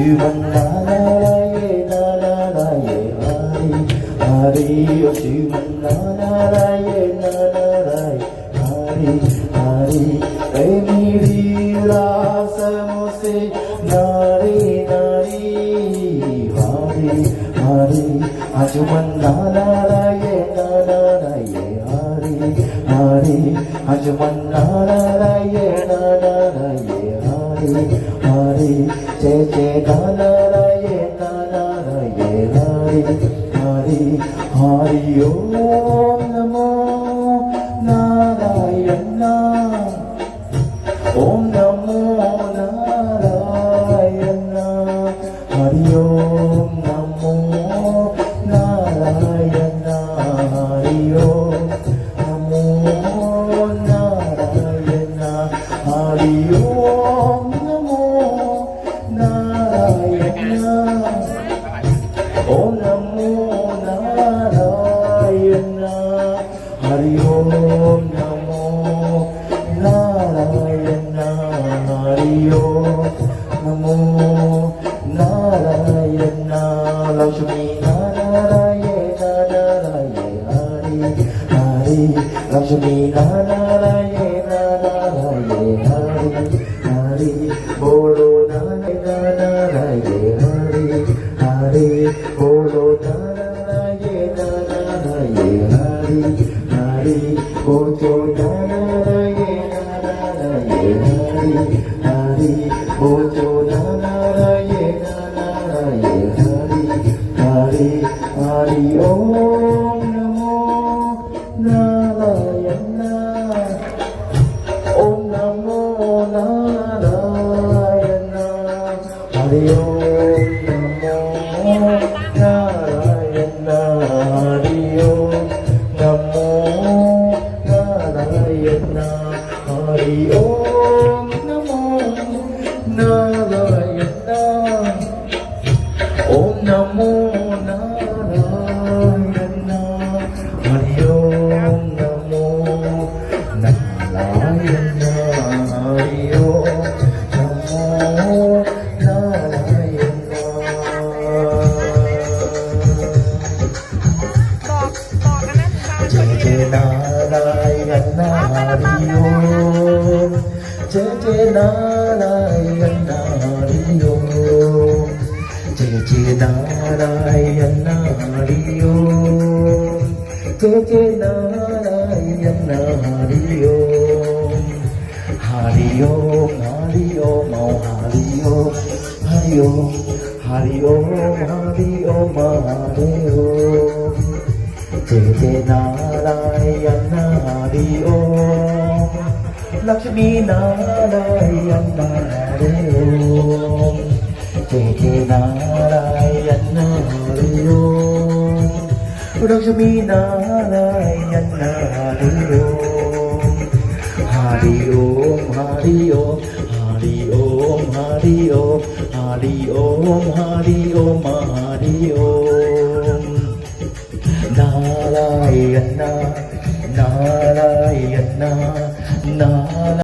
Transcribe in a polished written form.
Shrimanarayana Narayana Hari Hari Shrimanarayana Narayana Hari Reni Vilasamose Nari Nari Hari Hari Ajumanarayana Narayana Hari Hari Ajumanarayana Narayana Hari Jai Jai Narayana Narayana Hari Hari Om Namo Narayana Om Namo Narayana Hari Om Namo Narayana Hari Om Namo Narayana Hari Om Namo Narayana Om Namo Narayana Hari Om Namo Narayana Hari Om Namo Narayana Lakshmi Narayana Narayana Hari Lakshmi Narayana Narayana Hari Bolo Narayana Narayana Hari Bolo Narayana Narayana Hari Bojo Narayana Narayana Hari Bojo Narayana Narayana Hari Hari Om Namo Narayana Om Namo Narayana Hari Om Namo Narayana Hari Om Namo Narayana Hari Om Namo Narayana Om Namo Narayana Hari Om Namo Narayana Hari Om Namo Narayana Jai Jai Narayana Hari Om Jai Jai Narayana Hari Om Jai Jai Narayana Hari Om Jai Jai Narayana Hari Om Hari Om Hari Om Hari Om Hari Om Hari Om Hari Om Hari Om Jai Jai Narayana Hari Om Lakshmi Narayana Hari Om Jai Jai Narayana Hari Om Lakshmi Narayana Hari Om Hari Om Hari Om Hari Om Hari Om Hari Om Hari Om Hari Om Narayana Narayana Narayana